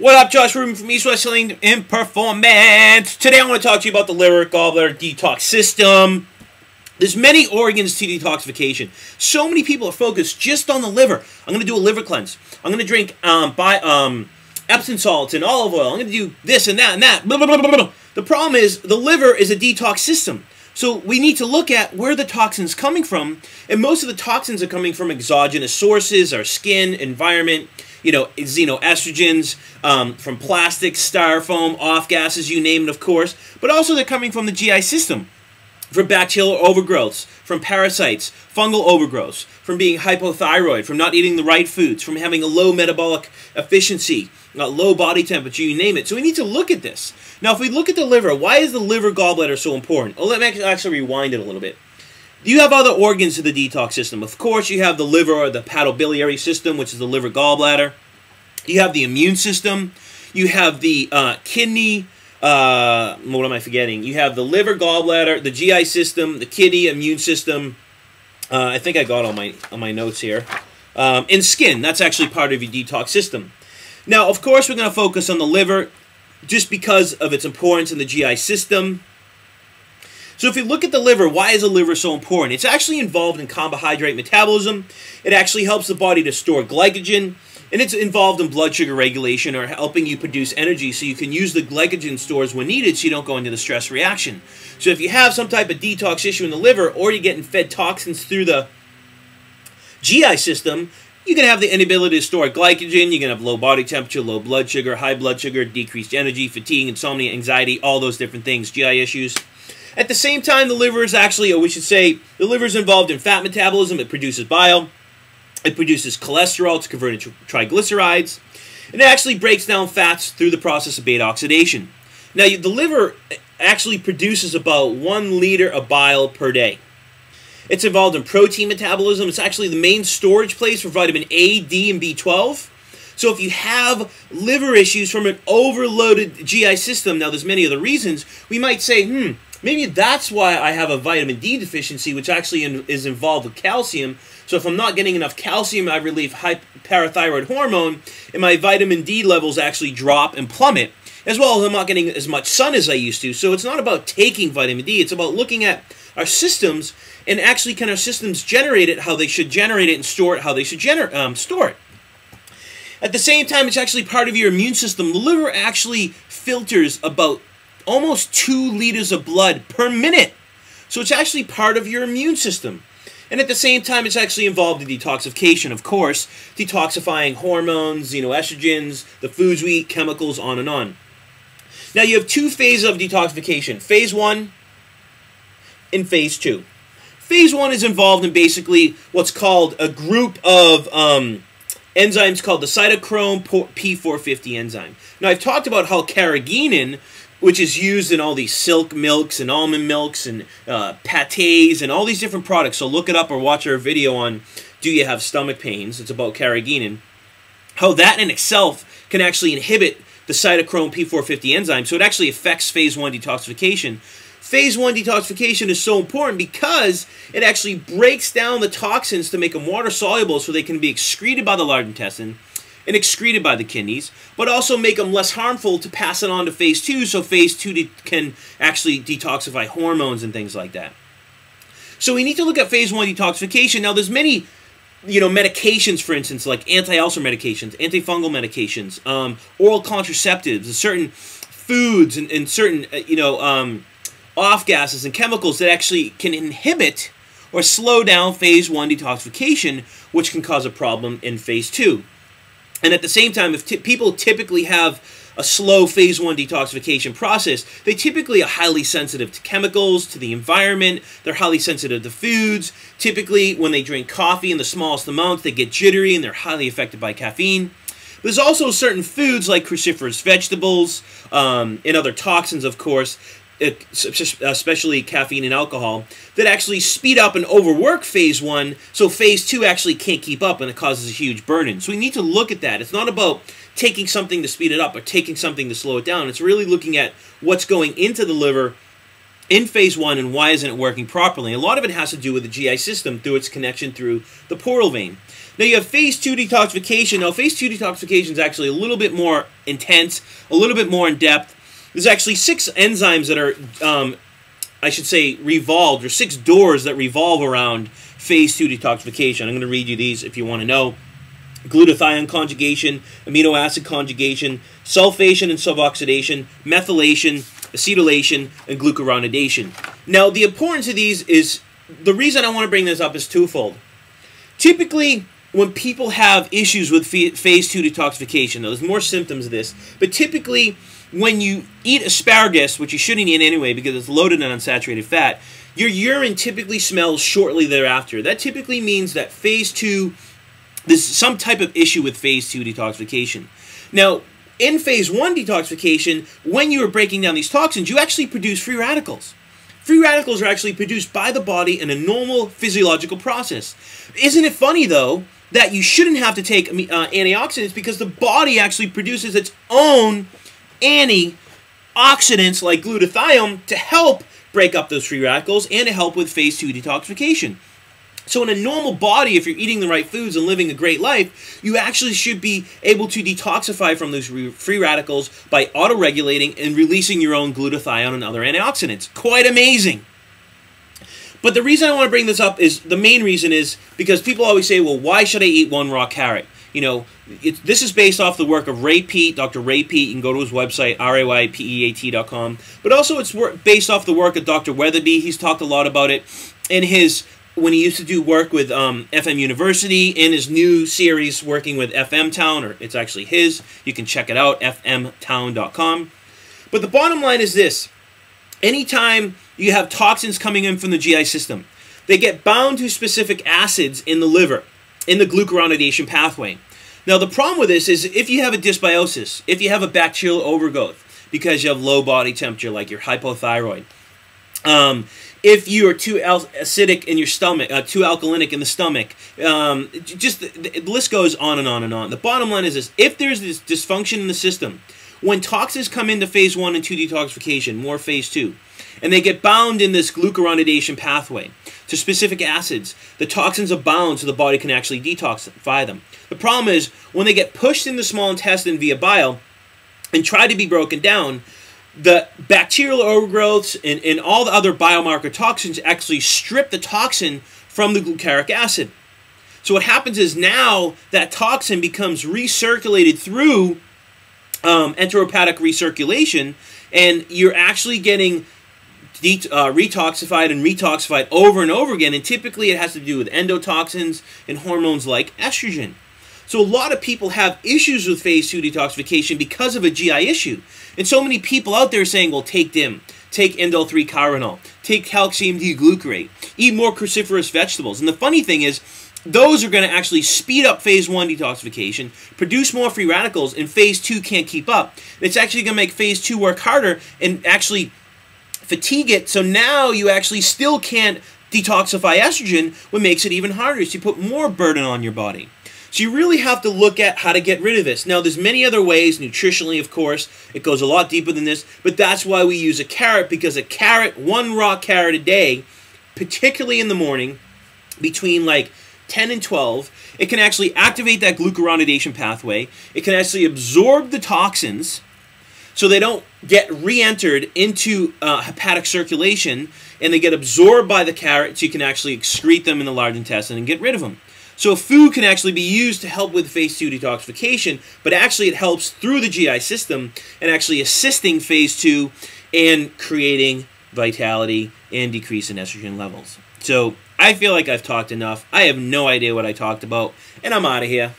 What up, Josh Rubin from East Wrestling in Performance. Today I want to talk to you about the liver, gallbladder, detox system. There's many organs to detoxification. So many people are focused just on the liver. I'm going to do a liver cleanse. I'm going to drink Epsom salts and olive oil. I'm going to do this and that and that. Blah, blah, blah, blah, blah. The problem is the liver is a detox system. So we need to look at where the toxins coming from, and most of the toxins are coming from exogenous sources, our skin, environment, xenoestrogens, from plastics, styrofoam, off gases, you name it, of course, but also they're coming from the GI system, from bacterial overgrowths, from parasites, fungal overgrowths, from being hypothyroid, from not eating the right foods, from having a low metabolic efficiency, low body temperature, you name it. So we need to look at this. Now, if we look at the liver, why is the liver gallbladder so important? Oh, let me actually rewind it a little bit. You have other organs to the detox system. Of course, you have the liver or the hepatobiliary system, which is the liver gallbladder. You have the immune system. You have the kidney. What am I forgetting? You have the liver, gallbladder, the GI system, the kidney, immune system. I think I got on my notes here. And skin. That's actually part of your detox system. Now, of course, we're going to focus on the liver just because of its importance in the GI system. So if you look at the liver, why is the liver so important? It's actually involved in carbohydrate metabolism. It actually helps the body to store glycogen. And it's involved in blood sugar regulation, or helping you produce energy so you can use the glycogen stores when needed so you don't go into the stress reaction. So if you have some type of detox issue in the liver, or you're getting fed toxins through the GI system, you can have the inability to store glycogen, you can have low body temperature, low blood sugar, high blood sugar, decreased energy, fatigue, insomnia, anxiety, all those different things, GI issues. At the same time, the liver is actually, or we should say, the liver is involved in fat metabolism. It produces bile. It produces cholesterol. It's converted to triglycerides. And it actually breaks down fats through the process of beta oxidation. Now, the liver actually produces about 1 liter of bile per day. It's involved in protein metabolism. It's actually the main storage place for vitamin A, D, and B12. So if you have liver issues from an overloaded GI system, now there's many other reasons, we might say, maybe that's why I have a vitamin D deficiency, which actually is involved with calcium. So if I'm not getting enough calcium, I relieve parathyroid hormone, and my vitamin D levels actually drop and plummet, as well as I'm not getting as much sun as I used to. So it's not about taking vitamin D. It's about looking at our systems, and actually can our systems generate it how they should generate it, and store it how they should store it. At the same time, it's actually part of your immune system. The liver actually filters about almost 2 liters of blood per minute. So it's actually part of your immune system. And at the same time, it's actually involved in detoxification, of course, detoxifying hormones, estrogens, the foods we eat, chemicals, on and on. Now, you have 2 phases of detoxification, phase 1 and phase 2. Phase 1 is involved in basically what's called a group of enzymes called the cytochrome P450 enzyme. Now, I've talked about how carrageenan, which is used in all these silk milks and almond milks and pâtés and all these different products. So look it up or watch our video on Do You Have Stomach Pains? It's about carrageenan. How that in itself can actually inhibit the cytochrome P450 enzyme. So it actually affects phase 1 detoxification. Phase 1 detoxification is so important because it actually breaks down the toxins to make them water-soluble so they can be excreted by the large intestine and excreted by the kidneys, but also make them less harmful to pass it on to phase 2, so phase 2 can actually detoxify hormones and things like that. So we need to look at phase 1 detoxification. Now, there's many, medications, for instance, like anti-ulcer medications, antifungal medications, oral contraceptives, and certain foods and certain, off gases and chemicals that actually can inhibit or slow down phase 1 detoxification, which can cause a problem in phase 2. And at the same time, if people typically have a slow phase 1 detoxification process, they typically are highly sensitive to chemicals, to the environment, they're highly sensitive to foods. Typically, when they drink coffee in the smallest amounts, they get jittery and they're highly affected by caffeine. There's also certain foods like cruciferous vegetables and other toxins, of course, especially caffeine and alcohol, that actually speed up and overwork phase 1, so phase 2 actually can't keep up, and it causes a huge burden. So we need to look at that. It's not about taking something to speed it up or taking something to slow it down. It's really looking at what's going into the liver in phase 1 and why isn't it working properly. A lot of it has to do with the GI system through its connection through the portal vein. Now you have phase 2 detoxification. Now phase 2 detoxification is actually a little bit more intense, a little bit more in depth. There's actually 6 enzymes that are, I should say, revolved, or 6 doors that revolve around phase 2 detoxification. I'm going to read you these if you want to know. Glutathione conjugation, amino acid conjugation, sulfation and suboxidation, methylation, acetylation, and glucuronidation. Now, the importance of these is, the reason I want to bring this up is twofold. Typically, when people have issues with phase 2 detoxification, now there's more symptoms of this, but typically when you eat asparagus, which you shouldn't eat anyway because it's loaded in unsaturated fat, your urine typically smells shortly thereafter. That typically means that phase 2, there's some type of issue with phase 2 detoxification. Now, in phase 1 detoxification, when you are breaking down these toxins, you actually produce free radicals. Free radicals are actually produced by the body in a normal physiological process. Isn't it funny, though, that you shouldn't have to take antioxidants because the body actually produces its own antioxidants like glutathione to help break up those free radicals and to help with phase 2 detoxification. So in a normal body, if you're eating the right foods and living a great life, you actually should be able to detoxify from those free radicals by auto-regulating and releasing your own glutathione and other antioxidants. Quite amazing. But the reason I want to bring this up is, the main reason is because people always say, well, why should I eat one raw carrot? You know, this is based off the work of Ray Peat, Dr. Ray Peat. You can go to his website, raypeat.com. But also it's based off the work of Dr. Weatherby. He's talked a lot about it in his, when he used to do work with FM University, in his new series working with FM Town, or it's actually his. You can check it out, fmtown.com. But the bottom line is this. Anytime you have toxins coming in from the GI system, they get bound to specific acids in the liver, in the glucuronidation pathway. Now, the problem with this is if you have a dysbiosis, if you have a bacterial overgrowth because you have low body temperature, like you're hypothyroid, if you are too acidic in your stomach, too alkalinic in the stomach, just the list goes on and on and on. The bottom line is this: if there's this dysfunction in the system, when toxins come into phase 1 and 2 detoxification, more phase 2, and they get bound in this glucuronidation pathway to specific acids, the toxins are bound so the body can actually detoxify them. The problem is when they get pushed in the small intestine via bile and try to be broken down, the bacterial overgrowths and all the other biomarker toxins actually strip the toxin from the glucaric acid. So what happens is now that toxin becomes recirculated through enterohepatic recirculation, and you're actually getting retoxified and retoxified over and over again, and typically it has to do with endotoxins and hormones like estrogen. So a lot of people have issues with phase 2 detoxification because of a GI issue. And so many people out there saying, well, take DIM, take indole 3-carbinol, take calcium D-glucarate, eat more cruciferous vegetables. And the funny thing is, those are going to actually speed up phase 1 detoxification, produce more free radicals, and phase 2 can't keep up. It's actually going to make phase 2 work harder and actually fatigue it, so now you actually still can't detoxify estrogen, what makes it even harder. So you put more burden on your body. So you really have to look at how to get rid of this. Now, there's many other ways, nutritionally, of course. It goes a lot deeper than this, but that's why we use a carrot, because a carrot, one raw carrot a day, particularly in the morning, between like 10 and 12, it can actually activate that glucuronidation pathway. It can actually absorb the toxins so they don't get re-entered into hepatic circulation, and they get absorbed by the carrot so you can actually excrete them in the large intestine and get rid of them. So food can actually be used to help with phase 2 detoxification, but actually it helps through the GI system and actually assisting phase 2 and creating vitality and decrease in estrogen levels. So I feel like I've talked enough. I have no idea what I talked about, and I'm out of here.